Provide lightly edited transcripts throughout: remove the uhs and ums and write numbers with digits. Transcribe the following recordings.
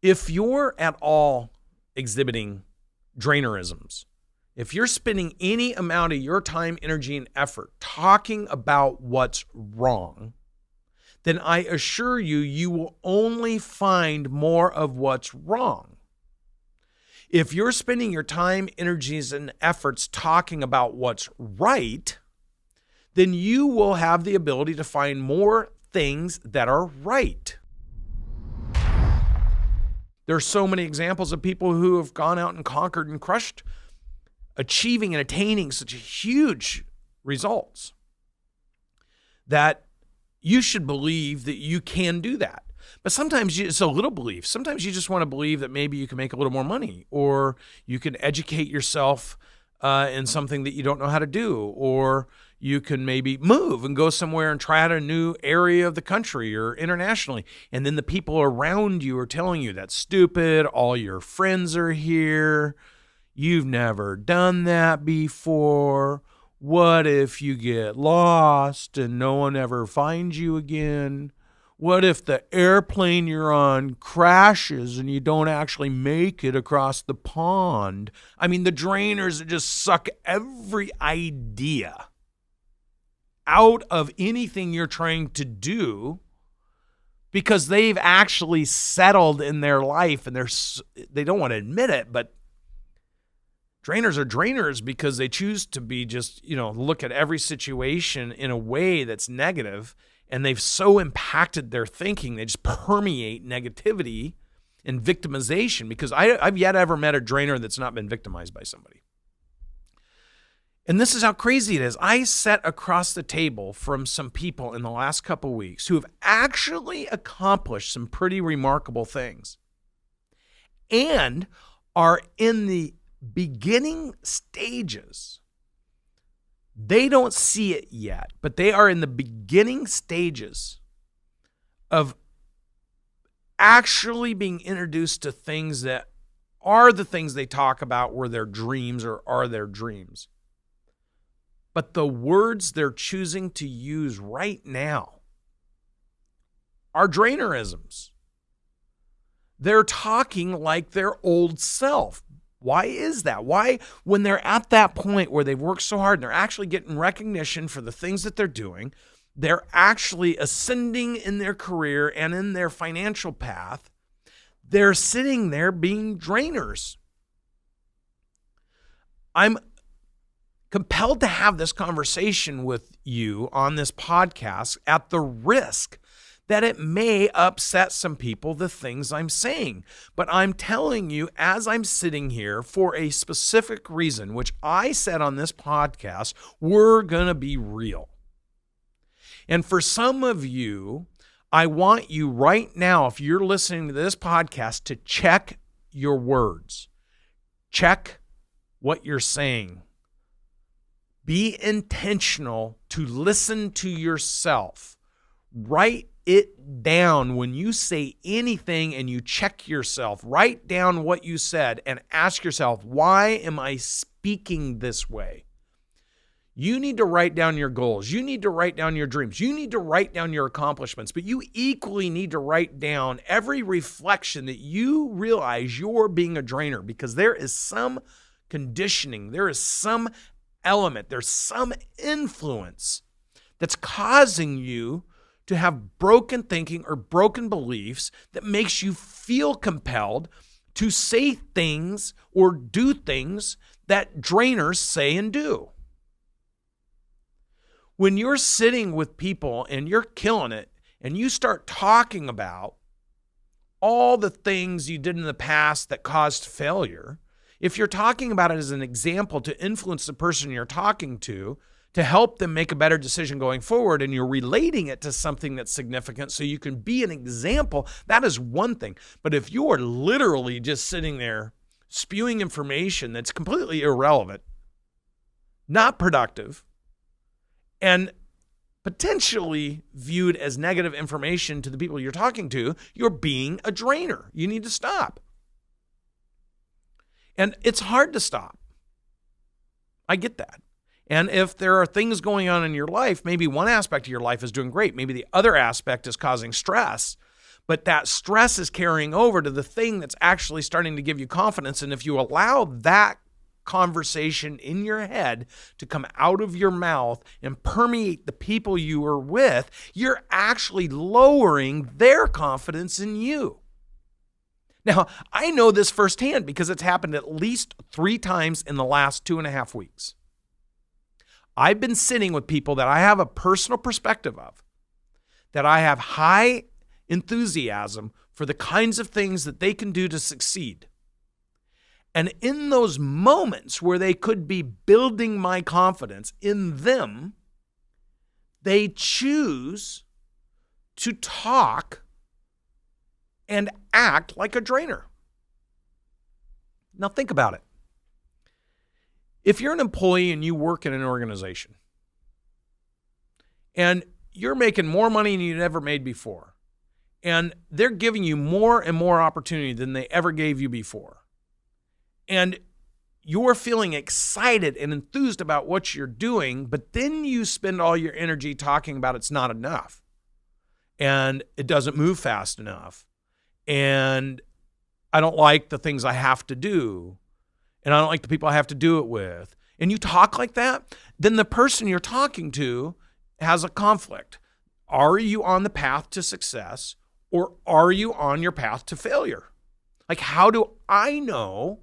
If you're at all exhibiting drainerisms, if you're spending any amount of your time, energy, and effort talking about what's wrong, then I assure you, you will only find more of what's wrong. If you're spending your time, energies, and efforts talking about what's right, then you will have the ability to find more things that are right. There are so many examples of people who have gone out and conquered and crushed, achieving and attaining such huge results that you should believe that you can do that. But sometimes it's a little belief. Sometimes you just want to believe that maybe you can make a little more money, or you can educate yourself in something that you don't know how to do, or you can maybe move and go somewhere and try out a new area of the country or internationally. And then the people around you are telling you that's stupid. All your friends are here. You've never done that before. What if you get lost and no one ever finds you again? What if the airplane you're on crashes and you don't actually make it across the pond? I mean, the drainers just suck every idea out of anything you're trying to do, because they've actually settled in their life, and they don't want to admit it, but drainers are drainers because they choose to be just, look at every situation in a way that's negative, and they've so impacted their thinking, they just permeate negativity and victimization, because I've yet ever met a drainer that's not been victimized by somebody. And this is how crazy it is. I sat across the table from some people in the last couple of weeks who have actually accomplished some pretty remarkable things and are in the beginning stages. They don't see it yet, but they are in the beginning stages of actually being introduced to things that are the things they talk about were their dreams or are their dreams. But the words they're choosing to use right now are drainerisms. They're talking like their old self. Why is that? Why, when they're at that point where they've worked so hard and they're actually getting recognition for the things that they're doing, they're actually ascending in their career and in their financial path, they're sitting there being drainers? I'm compelled to have this conversation with you on this podcast at the risk that it may upset some people, the things I'm saying. But I'm telling you, as I'm sitting here, for a specific reason, which I said on this podcast, we're going to be real. And for some of you, I want you right now, if you're listening to this podcast, to check your words. Check what you're saying. Be intentional to listen to yourself. Write it down when you say anything and you check yourself. Write down what you said and ask yourself, why am I speaking this way? You need to write down your goals. You need to write down your dreams. You need to write down your accomplishments, but you equally need to write down every reflection that you realize you're being a drainer, because there is some conditioning, there is some element, there's some influence that's causing you to have broken thinking or broken beliefs that makes you feel compelled to say things or do things that drainers say and do. When you're sitting with people and you're killing it and you start talking about all the things you did in the past that caused failure, if you're talking about it as an example to influence the person you're talking to help them make a better decision going forward, and you're relating it to something that's significant so you can be an example, that is one thing. But if you are literally just sitting there spewing information that's completely irrelevant, not productive, and potentially viewed as negative information to the people you're talking to, you're being a drainer. You need to stop. And it's hard to stop. I get that. And if there are things going on in your life, maybe one aspect of your life is doing great. Maybe the other aspect is causing stress. But that stress is carrying over to the thing that's actually starting to give you confidence. And if you allow that conversation in your head to come out of your mouth and permeate the people you are with, you're actually lowering their confidence in you. Now, I know this firsthand because it's happened at least 3 times in the last 2.5 weeks. I've been sitting with people that I have a personal perspective of, that I have high enthusiasm for the kinds of things that they can do to succeed. And in those moments where they could be building my confidence in them, they choose to talk and act like a drainer. Now think about it. If you're an employee and you work in an organization and you're making more money than you've ever made before, and they're giving you more and more opportunity than they ever gave you before, and you're feeling excited and enthused about what you're doing, but then you spend all your energy talking about it's not enough, and it doesn't move fast enough, and I don't like the things I have to do, and I don't like the people I have to do it with, and you talk like that, then the person you're talking to has a conflict. Are you on the path to success, or are you on your path to failure? Like, how do I know,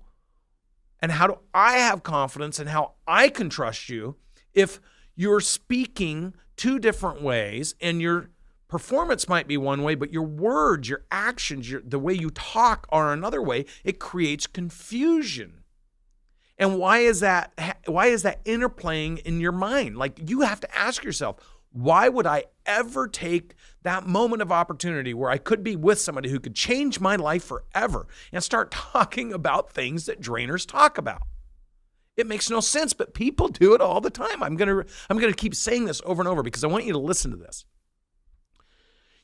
and how do I have confidence, and how I can trust you if you're speaking 2 different ways, and your performance might be one way, but your words, your actions, the way you talk are another way? It creates confusion. And why is that interplaying in your mind? Like, you have to ask yourself, why would I ever take that moment of opportunity where I could be with somebody who could change my life forever and start talking about things that drainers talk about? It makes no sense, but people do it all the time. I'm going to keep saying this over and over because I want you to listen to this.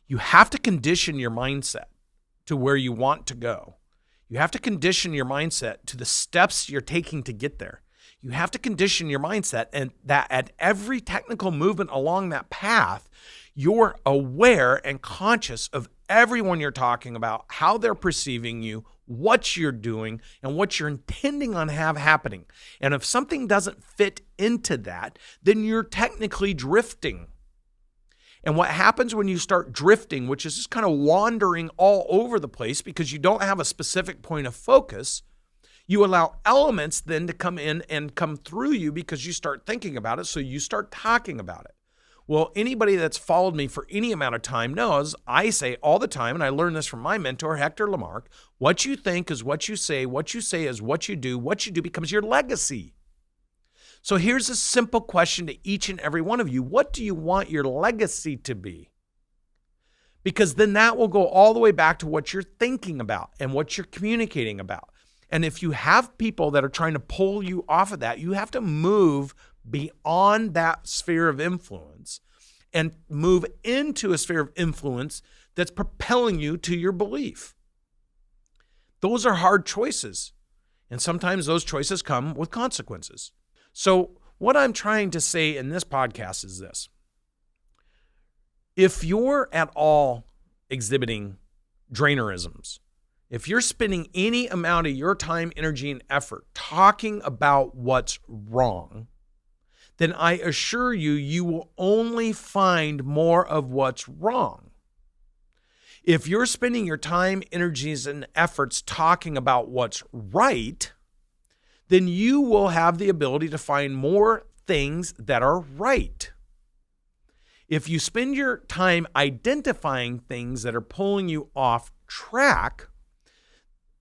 You have to condition your mindset to where you want to go. You have to condition your mindset to the steps you're taking to get there. You have to condition your mindset, and that at every technical movement along that path, you're aware and conscious of everyone you're talking about, how they're perceiving you, what you're doing, and what you're intending on have happening. And if something doesn't fit into that, then you're technically drifting. And what happens when you start drifting, which is just kind of wandering all over the place because you don't have a specific point of focus, you allow elements then to come in and come through you because you start thinking about it, so you start talking about it. Well, anybody that's followed me for any amount of time knows I say all the time, and I learned this from my mentor, Hector Lamarck, what you think is what you say is what you do becomes your legacy. So here's a simple question to each and every one of you. What do you want your legacy to be? Because then that will go all the way back to what you're thinking about and what you're communicating about. And if you have people that are trying to pull you off of that, you have to move beyond that sphere of influence and move into a sphere of influence that's propelling you to your belief. Those are hard choices. And sometimes those choices come with consequences. So what I'm trying to say in this podcast is this. If you're at all exhibiting drainerisms, if you're spending any amount of your time, energy, and effort talking about what's wrong, then I assure you, you will only find more of what's wrong. If you're spending your time, energies, and efforts talking about what's right, then you will have the ability to find more things that are right. If you spend your time identifying things that are pulling you off track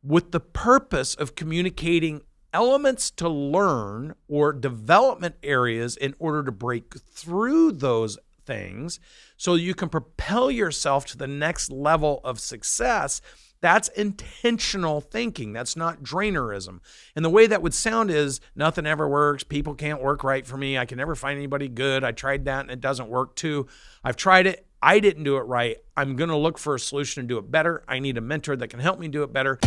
with the purpose of communicating elements to learn or development areas in order to break through those things so you can propel yourself to the next level of success, that's intentional thinking. That's not drainerism. And the way that would sound is nothing ever works. People can't work right for me. I can never find anybody good. I tried that and it doesn't work too. I've tried it. I didn't do it right. I'm going to look for a solution to do it better. I need a mentor that can help me do it better.